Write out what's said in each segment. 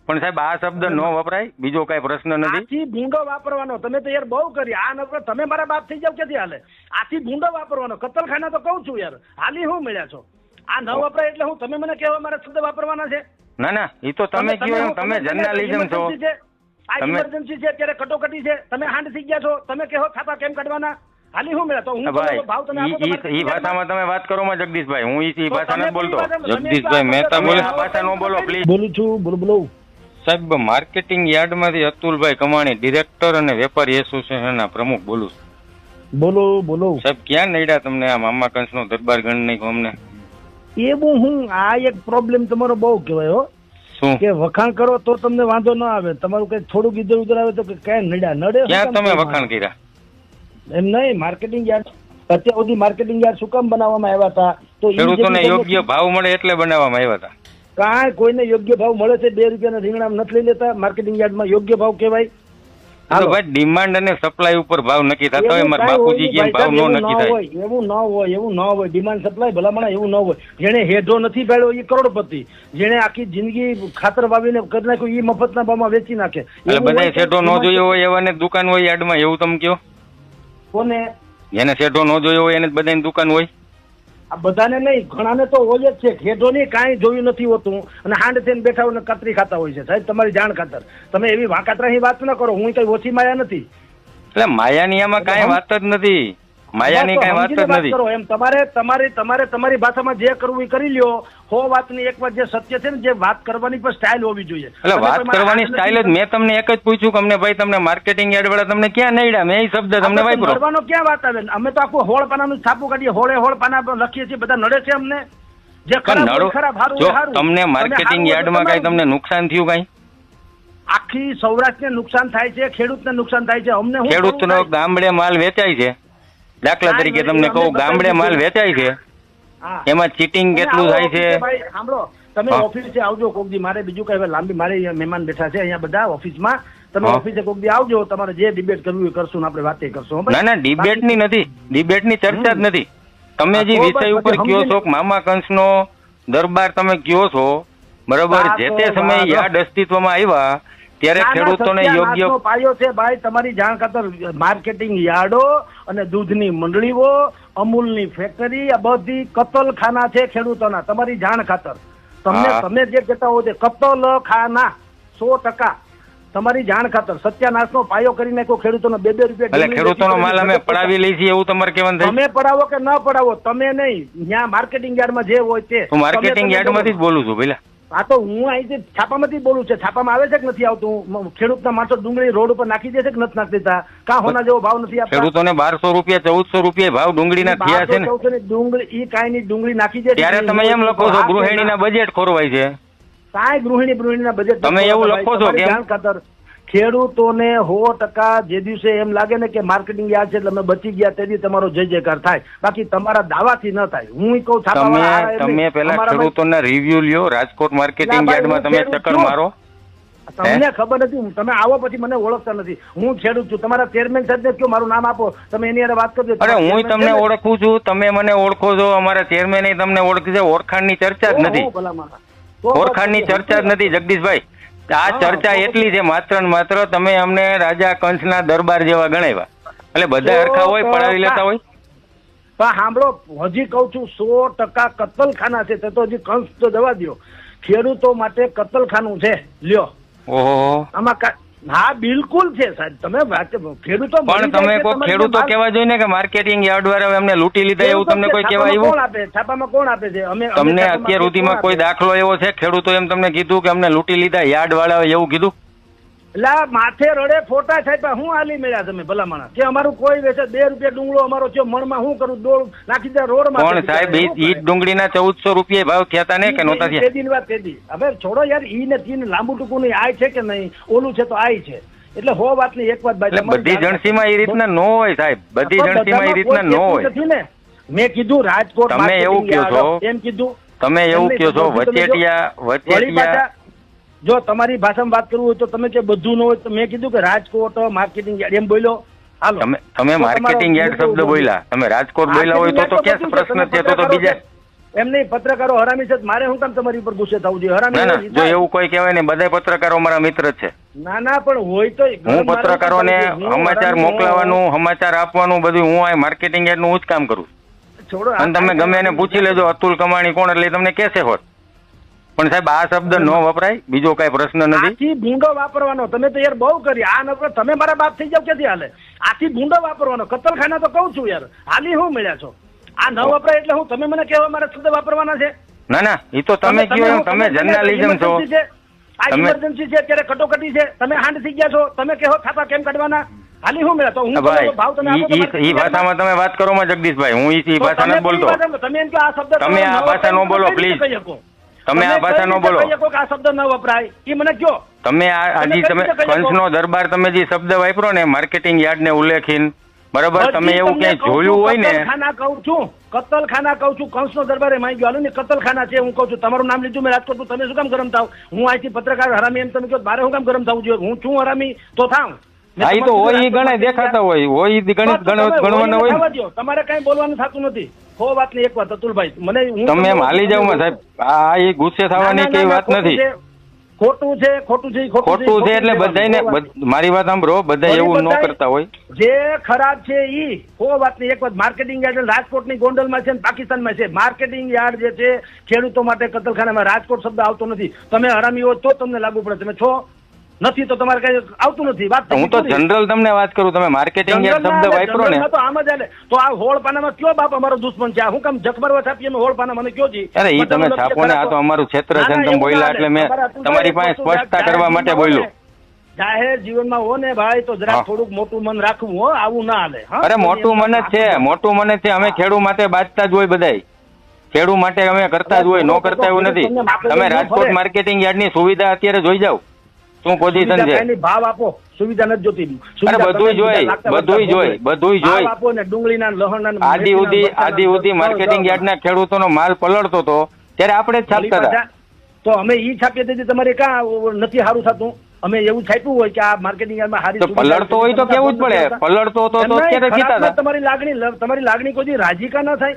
પણ સાહેબ આ શબ્દ ન વપરાય, બીજો કઈ પ્રશ્ન નથી. આથી ભૂંડો વાપરવાનો તમે તો યાર બહુ કરી આ ન તમે મારા બાપ થઈ જાવ ક્યાંથી હાલે. આથી ભૂંડો વાપરવાનો કતલખાના તો કહું છું યાર, હાલી હું મળ્યા છો. આ ન વપરાય એટલે હું તમે મને કહેવા મારા શબ્દ વાપરવાના છે? ના ના, એ તો તમે કયો, તમે જર્નાલિઝમ છો. આ ઇમરજન્સી છે, અત્યારે કટોકટી છે, તમે હાંડ થઈ ગયા છો, તમે કહો છાપા કેમ કાઢવાના? હાલી હું મળ્યા તો હું ભાવ તમે આપો. ઈ ભાષામાં તમે વાત કરો માં જગદીશભાઈ, હું ઈ ભાષા નથી બોલતો. જગદીશભાઈ મહેતા બોલે. આ ભાષા ન બોલો પ્લીઝ. બોલું છું, બોલો. સાહેબ માર્કેટિંગ યાર્ડમાંથી અતુલભાઈ કમાણી, ડિરેક્ટર અને વેપારી એસોસિએશનના પ્રમુખ બોલું છું. બોલો. સાહેબ ક્યાં નડ્યા તમને આ મામા કંસનો દરબાર ગણ નાખ્યો અમને? એવું હું આ એક પ્રોબ્લેમ તમારો બહુ કહેવાય હો. શું કે વખાણ કરો તો તમને વાંધો ના આવે, તમારું કઈ થોડુંક ઇધર ઉધર આવે તો કઈ નડે. ક્યાં તમે વખાણ કર્યા? એમ નહીં, માર્કેટિંગ યાર્ડ અત્યાર સુધી માર્કેટિંગ યાર્ડ શું કામ બનાવવામાં આવ્યા હતા? તો ખેડૂતોને યોગ્ય ભાવ મળે એટલે બનાવવામાં આવ્યા હતા. કાંઈ કોઈને યોગ્ય ભાવ મળે છે? 2 રૂપિયાના રીંગણા નથી લઈ લેતા માર્કેટિંગ યાર્ડમાં? યોગ્ય ભાવ કહેવાય? ભાઈ ડિમાન્ડ અને સપ્લાય ઉપર ભાવ નક્કી થતા હોય. મારા બાપુજી કેમ ભાવ નો નક્કી થાય? એવું ન હોય. ડિમાન્ડ સપ્લાય ભલામણ એવું ન હોય. જેને હેઢો નથી પાડ્યો એ કરોડપતિ, જેને આખી જિંદગી ખાતર વાવીને કરી નાખ્યું એ મફતના ભાવમાં વેચી નાખે. એટલે બધા શેઠો ન જોયો હોય એવાને દુકાન હોય યાર્ડમાં, એવું તમે કહો? કોને? જેને શેઠો ન જોયો હોય એને બધાની દુકાન હોય. આ બધાને નહીં, ઘણાને તો હોય જ છે. ખેડો ની કાંઈ જોયું નથી હોતું અને હાંડ થઈને બેઠા હોય કતરી ખાતા હોય છે. સાહેબ તમારી જાણ ખાતર તમે એવી વાંકાતરાની વાત ન કરો. હું કઈ ઓછી માયા નથી. એટલે માયાની આમાં કાંઈ વાત જ નથી. માયાની કાંઈ વાત જ નથી. એમ તમારે તમારી ભાષામાં જે કરવું એ કરી લ્યો. હો વાતની એક વાત જે સત્ય છે ને, જે વાત કરવાની પણ સ્ટાઇલ હોવી જોઈએ. એટલે વાત કરવાની સ્ટાઇલ જ મેં તમને એક જ પૂછ્યું કે અમને ભાઈ તમને માર્કેટિંગ યાર્ડ વાળા તમને ક્યાં નડ્યા? મેં એ શબ્દ તમને વાપર્યો. કરવાનો ક્યાં વાત આવે? અમે તો આખું હોળ પાનાનું છાપું કાઢીએ, હોળ પાના લખીએ છીએ. બધા નડે છે અમને. જે ખરાબ જો તમને માર્કેટિંગ યાર્ડમાં કઈ તમને નુકસાન થયું? કઈ આખી સૌરાષ્ટ્રને નુકસાન થાય છે, ખેડૂતને નુકસાન થાય છે. અમને ખેડૂતનો ગામડે માલ વેચાય છે. દાખલા તરીકે તમને કહું, ગામડે માલ વેચાય છે, એમાં ચીટિંગ કેટલું થાય છે? સાંભળો, તમે ઓફિસે આવજો કોક દી. મારે બીજું કઈ લાંબી, મારે મહેમાન બેઠા છે અહીંયા બધા ઓફિસમાં. તમે ઓફિસે કોક દી આવજો, તમારે જે ડિબેટ કરવું એ કરશું, આપણે વાતે કરશું. ના ના, ડિબેટ ની નથી, ડિબેટ ની ચર્ચા જ નથી. તમે જે વિષય ઉપર કયો છો મામા કંસનો દરબાર તમે કયો છો, બરોબર, જે તે સમયે યાર્ડ અસ્તિત્વમાં આવ્યા ત્યારે ખેડૂતોને યોગ્ય પાયો છે. ભાઈ તમારી જાણ ખાતર માર્કેટિંગ યાર્ડો અને દૂધની મંડળીઓ, અમૂલની ફેક્ટરી, આ બધી કતલખાના છે ખેડૂતોના. તમારી જાણ ખાતર તમે જે કહેતા હો તે કતલખાના 100%. તમારી જાણ ખાતર સત્યાનાશનો પાયો કરી નાખ્યો ખેડૂતોનો. 2-2 રૂપિયા. એટલે ખેડૂતોનો માલ અમે પડાવી લઈ છીએ એવું તમારે કહેવાનું થાય? તમે પડાવો કે ન પડાવો, તમે નહીં. ત્યાં માર્કેટિંગ યાર્ડમાં જે હોય તે. હું માર્કેટિંગ યાર્ડમાંથી જ બોલું છું પેલા. હા તો હું અહીંથી છાપામાંથી બોલું છું. છાપામાં આવે છે કે નથી આવતું? ખેડૂતના માણસો ડુંગળી રોડ ઉપર નાખી દે છે કે નથી નાખી દેતા? કા હોના જેવો ભાવ નથી આપતા? ખેડૂતોને 1200 રૂપિયા 1400 રૂપિયા ભાવ ડુંગળીના થયા છે ને. ડુંગળી કાંઈ ની ડુંગળી નાખી દે. ત્યારે તમે એમ લખો છો ગૃહિણીના બજેટ ખોરવાય છે. કાંઈ ગૃહિણીના બજેટ તમે એવું લખો છો કેમ? ખાતર ખેડૂતોને 100% જે દિવસે એમ લાગે ને કે માર્કેટિંગ યાર્ડ છે એટલે અમે બચી ગયા, તેથી તમારો જય જયકાર થાય. બાકી તમારા દાવાથી ન થાય. હું કહું તમે પેલા ખેડૂતોના રિવ્યુ લ્યો. રાજકોટ માર્કેટિંગ યાર્ડમાં તમે ચક્કર મારો. તમને ખબર નથી, તમે આવો પછી મને ઓળખતા નથી. હું ખેડૂત છું. તમારા ચેરમેન સાહેબને કયો મારું નામ આપો, તમે એની વાત કરજો. અરે હું તમને ઓળખું છું, તમે મને ઓળખો છો. અમારા ચેરમેન તમને ઓળખે છે. ઓળખાણની ચર્ચા જ નથી. ઓળખાણની ચર્ચા જ નથી જગદીશભાઈ. આ ચર્ચા એટલી છે માત્ર ને માત્ર તમે અમને રાજા કંસના દરબાર જેવા ગણાવ્યા. એટલે બધા હરખા હોય, પડાવી લેતા હોય. પણ સાંભળો, હજી કઉ છું 100% કતલખાના છે. તો હજી કંસ તો જવા દો. ખેડૂતો માટે કતલખાનું છે. લ્યો. ઓહો. આમાં હા બિલકુલ છે સાહેબ. તમે ખેડૂતો પણ તમે કોઈ ખેડૂતો કહેવા જોઈએ ને કે માર્કેટિંગ યાર્ડ વાળા અમને લૂંટી લીધા એવું તમને કોઈ કહેવા આવ્યું? કોણ આપે? છાપામાં કોણ આપે છે? તમને અત્યાર સુધીમાં કોઈ દાખલો એવો છે ખેડૂતો એમ તમને કીધું કે અમને લૂંટી લીધા યાર્ડ વાળા એવું કીધું? એટલે માથે રડે ફોટા સાહેબ હું હાલી મળ્યા તમે ભલા માણસ કે અમારું કોઈ વેચે 2 રૂપિયા ડુંગળો અમારો છે મણમાં શું કરું ડોળ નાખી દે રોડ માં. કોણ સાહેબ ઈ ડુંગળીના 1400 રૂપિયા ભાવ થયા ને કે નહોતા થયા? તેદી વાત તેદી. હવે છોડો યાર, ઈ ને તીન લાંબુ ટૂંકું નહીં. આય છે કે નહીં? ઓલું છે તો આય છે. એટલે હો વાત ની એક વાત ભાઈ, બધી જણસીમાં એ રીતના ન હોય સાહેબ. બધી જણસીમાં એ રીતના ન હોય. મેં કીધું રાજકોટ તમે એવું કહો છો, એમ કીધું તમે એવું કહો છો વચેટિયા. જો તમારી ભાષામાં વાત કરવું હોય તો તમે કે બધું ન હોય તો મેં કીધું કે રાજકોટ માર્કેટિંગ યાર્ડ એમ બોલ્યો. હાલો તમે માર્કેટિંગ યાર્ડ શબ્દ બોલ્યા, તમે રાજકોટ બોલ્યા હોય તો ક્યાં પ્રશ્ન છે? તો બીજા એમ નહીં, પત્રકારો હરામી છે, મારે શું કામ તમારી ઉપર ગુસ્સે થવું જોઈએ? ના ના, હરામી જો એવું કોઈ કહેવાય ને, બધા પત્રકારો મારા મિત્ર જ છે. ના પણ હોય તો હું પત્રકારોને સમાચાર મોકલાવાનું, સમાચાર આપવાનું બધું હું આ માર્કેટિંગ યાર્ડનું હું જ કામ કરું. છોડો. અને તમે ગમે એને પૂછી લેજો અતુલ કમાણી કોણ, એટલે તમને કહેશે હોત. પણ સાહેબ આ શબ્દ ન વપરાય, બીજો કઈ પ્રશ્ન નથી. આથી ભૂંડો વાપરવાનો તમે તો યાર બહુ કરી. આ ન તમે મારા બાપ થઈ જાવ ક્યાંથી હાલે? આથી ભૂંડો વાપરવાનો, કતલખાના તો કહું છું યાર, હાલી હું મળ્યા છો. આ ન વપરાય એટલે હું તમે મને કહેવા મારા શબ્દ વાપરવાના છે? ના ના, એ તો તમે કહો, તમે જર્નાલિઝમ છો. આ ઇમરજન્સી છે, અત્યારે કટોકટી છે, તમે હાંડ થઈ ગયા છો, તમે કહો છાપા કેમ કાઢવાના? હાલી હું મળ્યા તો હું ભાવ તમે આપો. ઈ ભાષામાં તમે વાત કરો માં જગદીશભાઈ, હું ઈ ભાષા નથી બોલતો. તમે એમ કે આ શબ્દ તમે આ ભાષા ન બોલો પ્લીઝ. તમે આ ભાષા ન બોલો. આ શબ્દ ન વપરાય એ મને કયો. તમે હજી તમે કંસનો દરબાર તમે જે શબ્દ વાપરો ને, માર્કેટિંગ યાર્ડ ને ઉલ્લેખીન, બરાબર, તમે એવું ક્યાંય જોયું હોય ને. કતલખાના કહું છું, કતલખાના કહું છું, કંસનો દરબારે માંગી ગયો ને કતલખાના છે. હું કહું છું તમારું નામ લીધું મેં રાજકોટ, તમે શું કામ ગરમ થાવ? હું અહીંથી પત્રકાર હરામી એમ તમે કહો, મારે શું કામ ગરમ થવું જોઈએ? હું છું હરામી તો થાવ. હા, ઈ તો હોય, ઈ ગણાય દેખાતા હોય ગણવાના હોય. તમારે કઈ બોલવાનું થતું નથી. હો વાત ની એક વાત અતુલભાઈ, મને તમે એમ હાલી જાવ માં સાહેબ, આ એ ગુસ્સે થવાની કઈ વાત નથી. ખોટું છે, ખોટું છે, ખોટું છે એટલે બધાને, મારી વાત સાંભળો, બધા એવું ન કરતા હોય. જે ખરાબ છે ઈ હો વાત ની એક વાત. માર્કેટિંગ યાર્ડ રાજકોટની ગોંડલમાં છે, પાકિસ્તાનમાં છે. માર્કેટિંગ યાર્ડ જે છે ખેડૂતો માટે કતલખાનામાં રાજકોટ શબ્દ આવતો નથી. તમે હરામી હો તો તમને લાગુ પડે, તમે છો નથી તો તમારે કઈ આવતું નથી. વાત હું તો જનરલ તમને વાત કરું, તમે માર્કેટિંગ યાર્ડ શબ્દ વાપરો ને તો આમ જ હાલે. તો આ હોળ પાનામાં કયો બાપ અમારો દુશ્મન છે? હું કામ જખમરવા છાપીએ હોળ પાના મને કયો જી? અરે ઈ તમે છાપો ને, આ તો અમારું ક્ષેત્ર છે, તમે બોલ્યા એટલે મેં તમારી પાસે સ્પષ્ટતા કરવા માટે બોલ્યો. જાહેર જીવનમાં હો ને ભાઈ તો જરા થોડુંક મોટું મન રાખવું હો, આવું ના હાલે. અરે મોટું મન જ છે, મોટું મન જ છે. અમે ખેડૂત માટે બાજતા જ હોય, બધાય ખેડૂત માટે અમે કરતા જ હોય, ન કરતા એવું નથી. તમે રાજકોટ માર્કેટિંગ યાર્ડ ની સુવિધા અત્યારે જોઈ જાવ, શું પોઝિશન છે. ભાવ આપો, સુવિધા નથી જોતી. અરે બધું જોઈ આપો ને ડુંગળીના લહણના આદિ ઉદી માર્કેટિંગ યાર્ડના ખેડૂતોનો માલ પલળતો હતો ત્યારે આપણે જ છાપતા હતા. તો અમે ઈ છાપીએ તેથી તમારે ક્યાં નથી સારું થતું? અમે એવું છાપ્યું હોય કે આ માર્કેટિંગ યાર્ડમાં સારી તો પલળતો હોય તો કેવું જ પડે. પલળતો તો અત્યારે જીતા હતા. તમારી લાગણી કોઈ રાજીકા ના થાય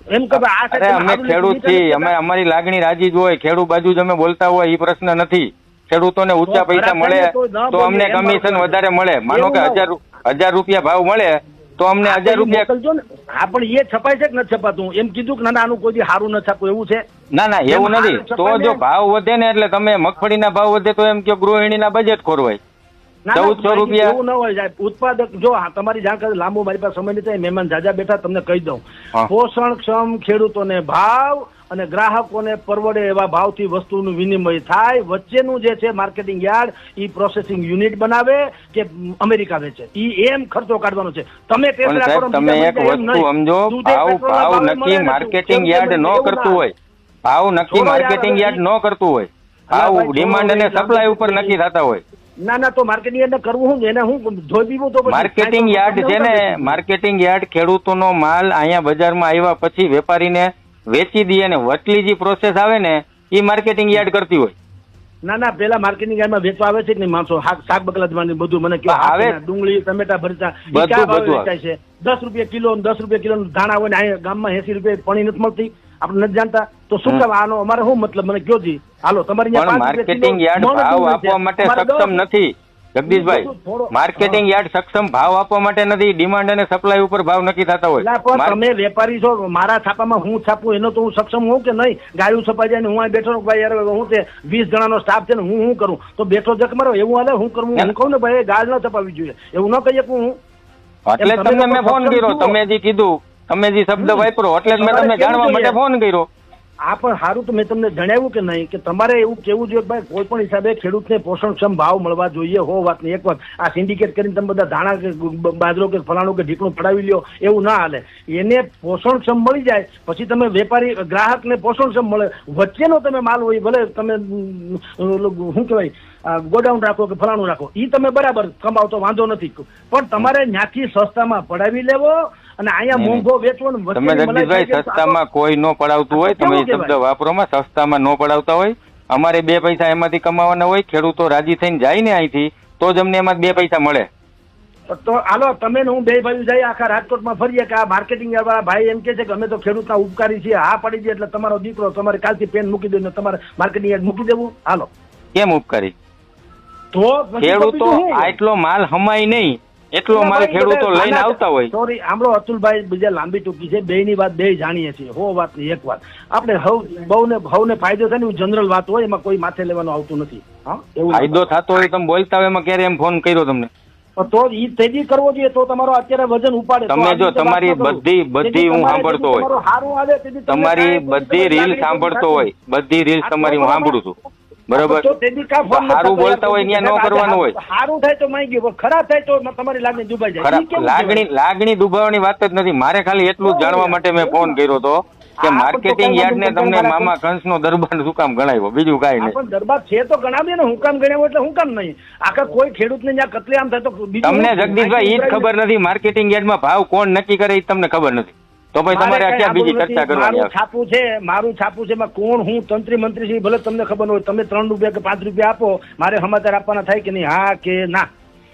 એમ કે અરે અમે ખેડૂત છીએ, અમે અમારી લાગણી રાજી જ હોય. ખેડૂત બાજુ જ અમે બોલતા હોય એ પ્રશ્ન નથી. ખેડૂતોને ઊંચા પૈસા મળે તો અમને કમિશન વધારે મળે. માનો કે 1000 રૂપિયા ભાવ મળે તો અમને 1000 રૂપિયા. હા પણ એ છપાય છે કે નથી છપાતું? એમ કીધું કે ના આનું કોઈ સારું ન છાપવું એવું છે? ના ના એવું નથી. તો જો ભાવ વધે ને એટલે તમે મગફળીના ભાવ વધે તો એમ કે ગૃહિણીના બજેટ ખોરવાય. 1400 રૂપિયા એવું ન હોય સાહેબ. ઉત્પાદક જો તમારી જાણકારી લાંબુ મારી પાસે સમય નથી, મહેમાન જાજા બેઠા, તમને કહી દઉં. પોષણક્ષમ ખેડૂતોને ભાવ અને ગ્રાહકોને પરવડે એવા ભાવથી વસ્તુનું વિનિમય થાય. વચ્ચેનું જે છે માર્કેટિંગ યાર્ડ ઈ પ્રોસેસિંગ યુનિટ બનાવે કે અમેરિકા વેચે, ઈ એમ ખર્ચો કાઢવાનો છે. તમે તમે એક વસ્તુ સમજો, ભાવ નક્કી માર્કેટિંગ યાર્ડ ન કરતું હોય, ભાવ નક્કી માર્કેટિંગ યાર્ડ ન કરતું હોય, ભાવ ડિમાન્ડ અને સપ્લાય ઉપર નક્કી થતા હોય. ના તો માર્કેટિંગ યાર્ડ કરવું હું એને હું ધોઈ દીવું તો માર્કેટિંગ યાર્ડ છે ને, માર્કેટિંગ યાર્ડ ખેડૂતોનો માલ અહીંયા બજારમાં આવ્યા પછી વેપારીને વેચી દે અને વચલી જે પ્રોસેસ આવે ને એ માર્કેટિંગ યાર્ડ કરતી હોય. ના પેલા માર્કેટિંગ યાર્ડમાં વેચવા આવે છે કે નહીં માણસો? શાક બકલા બધું મને આવે, ડુંગળી ટમેટા ભરતા બધું વેચાય છે. 10 રૂપિયા કિલો, 10 રૂપિયા કિલો ધાણા હોય ને અહીંયા ગામમાં 80 રૂપિયા પણી નથી મળતી, આપણે નથી જાણતા. તો શું કામ આનો અમારે શું મતલબ? મને કયો જી. હાલો તમારી માર્કેટિંગ યાર્ડ ભાવ આપવા માટે સક્ષમ નથી જગદીશભાઈ. માર્કેટિંગ યાર્ડ સક્ષમ ભાવ આપવા માટે નથી. ડિમાન્ડ અને સપ્લાય ઉપર ભાવ નક્કી થતા હોય. તમે વેપારી છો, મારા છાપામાં હું છાપું એનો તો હું સક્ષમ હોઉં કે નહીં? ગાયું છપાઈ જાય ને હું બેઠો ભાઈ યાર હું તે 20 જણાનો સ્ટાફ છે ને હું કરું તો બેઠો જક મારો એવું હાલે? હું કરું? હું કહું ને ભાઈ ગાળ ન છપાવી જોઈએ એવું ન કહી શકું હું. એટલે તમને મેં ફોન કર્યો, તમે જે કીધું, તમે જે શબ્દ વાપરો એટલે મેં તમને જાણવા માટે ફોન કર્યો. આ પણ સારું તો મેં તમને જણાવ્યું કે નહીં કે તમારે એવું કેવું જોઈએ ભાઈ કોઈ પણ હિસાબે ખેડૂતને પોષણક્ષમ ભાવ મળવા જોઈએ. હો વાત ની એક વાત. આ સિન્ડિકેટ કરીને તમે બધા ધાણા કે બાજરો કે ફલાણું કે ઢીકણું પડાવી લ્યો એવું ના હાલે. એને પોષણક્ષમ મળી જાય પછી તમે વેપારી ગ્રાહકને પોષણક્ષમ મળે. વચ્ચેનો તમે માલ હોય ભલે તમે શું કહેવાય ગોડાઉન રાખો કે ફલાણું રાખો, ઈ તમે બરાબર કમાવ તો વાંધો નથી, પણ તમારે ત્યાંથી સસ્તામાં પડાવી લેવો અને અહીંયા મોંઘો વેચવો. તમે જગદીશભાઈ સસ્તામાં કોઈ ન પડાવતું હોય, તમે શબ્દ વાપરોમાં સસ્તામાં ન પડાવતા હોય. અમારે 2 પૈસા એમાંથી કમાવાના હોય. ખેડૂતો રાજી થઈને જાય ને અહીંથી તો જ અમને એમાં 2 પૈસા મળે. તો હાલો તમે ને હું બે ભાઈ જાય આખા રાજકોટમાં ફરીએ કે આ માર્કેટિંગ વાળા ભાઈ એમ કે છે કે અમે તો ખેડૂતના ઉપકારી છીએ, હા પડી જાય એટલે તમારો દીકરો તમારે કાલથી પેન મૂકી દો ને તમારે માર્કેટિંગ યાર્ડ મૂકી દેવું. હાલો કેમ ઉપકારી? તો પછી ખેડૂતો તો બીજું શું? આટલો માલ હમાય નહીં એટલો માલ ખેડૂતો લઈને આવતા હોય. સોરી આમળો અતુલભાઈ બીજા લાંબી ટૂંકી છે, બે ની વાત બે જાણીએ છીએ, હો વાત ની એક વાત આપણે હવને ફાયદો થાય ને જનરલ વાત હોય એમાં કોઈ માથે લેવાનું આવતું નથી. હા એવું ફાયદો થતો હોય તમે બોલતા હોય એમાં ક્યારે એમ ફોન કર્યો તમને? તો ઈ તેજી કરવો જોઈએ તો તમારો અત્યારે વજન ઉપાડે. તમે જો તમારી બધી હું સાંભળતો હોય, સારું આવે તેથી તમારી બધી રીલ સાંભળતો હોય, બધી રીલ તમારી હું સાંભળું છું બરોબર. સારું બોલતા હોય ત્યાં ન કરવાનું હોય. સારું થાય તો માઈ ગયું, ખરાબ થાય તો તમારી લાગણી દુભાઈ જાય. ઈ કેવું કહેવાય? લાગણી દુભાવવાની વાત જ નથી. મારે ખાલી એટલું જ જાણવા માટે મેં ફોન કર્યો હતો કે માર્કેટિંગ યાર્ડ ને તમને મામા કંસનો દરબાર શું કામ ગણાવ્યો, બીજું કાંઈ નહીં. પણ દરબાર છે તો ગણાવીએ ને, હું કામ ગણાવ્યો એટલે હું કામ નહીં. આખા કોઈ ખેડૂતને જ્યાં કતલેઆમ થાય તો બીજું તમને જગદીશભાઈ ઈ જ ખબર નથી માર્કેટિંગ યાર્ડમાં ભાવ કોણ નક્કી કરે એ તમને ખબર નથી, તો ભાઈ તમારે અત્યારે બીજી ચર્ચા કરવાની આવે. મારું છાપું છે એમાં કોણ હું તંત્રી મંત્રી છે ભલે તમને ખબર હોય, તમે 3 રૂપિયા કે 5 રૂપિયા આપો, મારે સમાચાર આપવાના થાય કે નહીં, હા કે ના?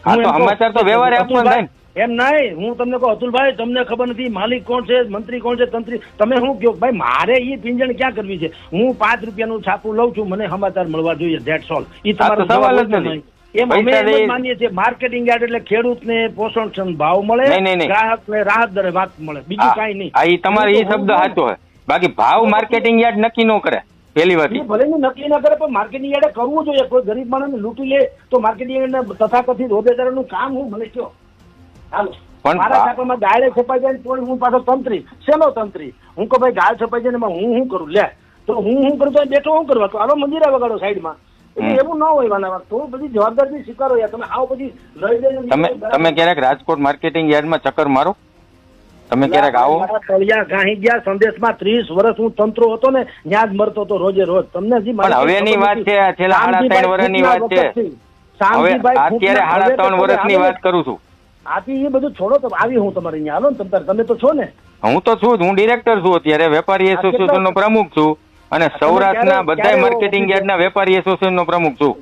હા તો સમાચાર તો વ્યવહારે આપવાનો થાય ને. એમ નહીં, હું તમને કહું અતુલભાઈ તમને ખબર નથી માલિક કોણ છે, મંત્રી કોણ છે, તંત્રી તમે શું કહો ભાઈ? મારે ઈ પિંજણ ક્યાં કરવી છે? હું 5 રૂપિયાનું છાપું લઉં છું, મને સમાચાર મળવા જોઈએ, ધેટ્સ ઓલ. ઈ તમારો સવાલ જ નથી. એમ અમે એમ જ માનીએ છીએ માર્કેટિંગ યાર્ડ એટલે ખેડૂતને પોષણક્ષમ ભાવ મળે, ગ્રાહકને રાહત દરે વાત મળે, બીજું કાંઈ નહીં. આ ઈ તમારે ઈ શબ્દ સાચો હોય, બાકી ભાવ માર્કેટિંગ યાર્ડ નક્કી ન કરે. પેલી વાત ભલે નક્કી ના કરે પણ માર્કેટિંગ યાર્ડે કરવું જોઈએ. કોઈ ગરીબ માણસને લૂંટી લે તો માર્કેટિંગ યાર્ડ તથાકથિત હોદ્દેદારોનું કામ હું મને કયો. હાલો મારા છાપામાં ગાળે છપાઈ જાય તો હું પાછો તંત્રી, શેનો તંત્રી? હું કહું ભાઈ ગાળ છપાઈ જાય ને હું કરું? લે તો હું કરું તો બેઠો હું કરવા? તો હાલો મંદિરા વગાડો સાઈડમાં. એટલે એવું ન હોય વાના, તો બધી જવાબદારી સ્વીકારો યાર. તમે આવો પછી લઈ દઈને તમે ક્યારેક રાજકોટ માર્કેટિંગ યાર્ડમાં ચક્કર મારો, તમે ક્યારેક આવો. તળિયા ગાહી ગયા સંદેશમાં 30 વર્ષ હું તંત્રો હતો ને ત્યાં જ મરતો હતો રોજે રોજ. તમને હજી પણ હવેની વાત છે, આ છેલ્લા 3.5 વર્ષની વાત છે. હવે અત્યારે 3.5 વર્ષની વાત કરું છું. આથી એ બધું છોડો તો આવી હું તમારે અહીંયા હાલો ને, તમે તો છો ને? હું તો છું જ, હું ડિરેક્ટર છું અત્યારે, વેપારી એસોસિએશન નો પ્રમુખ છું અને સૌરાષ્ટ્રના બધા માર્કેટિંગ યાર્ડના વેપારી એસોસિએશન નો પ્રમુખ છું,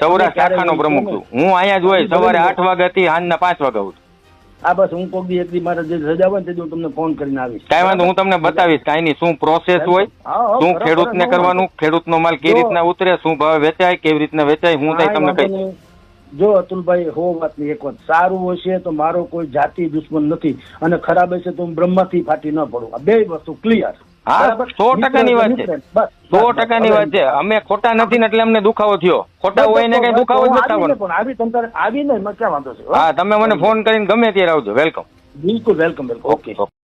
સૌરાષ્ટ્ર શાખાનો પ્રમુખ છું. હું અહીંયા જ હોય, સવારે 8 વાગ્યાથી સાંજના 5 વાગ્યા છું. આ બસ હું કોક દી એકદી મારે જે રજા હોય ને તે હું તમને ફોન કરીને આવીશ. કાંઈ વાંધો, હું તમને બતાવીશ કાંઈ નહીં શું પ્રોસેસ હોય, શું ખેડૂતને કરવાનું, ખેડૂતનો માલ કેવી રીતના ઉતરે, શું ભાવે વેચાય, કેવી રીતના વેચાય, હું તમને કહીશ. જો અતુલભાઈ હો વાતની એક વાત, સારું હશે તો મારો કોઈ જાતિ દુશ્મન નથી અને ખરાબ હશે તો હું બ્રહ્માથી ફાટી ન પડું. આ બે વસ્તુ ક્લિયર. હા 100%ની વાત છે, 100%ની વાત છે. અમે ખોટા નથી ને એટલે અમને દુખાવો થયો, ખોટા હોય ને કઈ દુખાવો જ નથી થવાનો. પણ આવી તંત્ર આવી ને એમાં ક્યાં વાંધો છે? હા તમે મને ફોન કરીને ગમે ત્યારે આવજો, વેલકમ. બિલકુલ વેલકમ. ઓકે.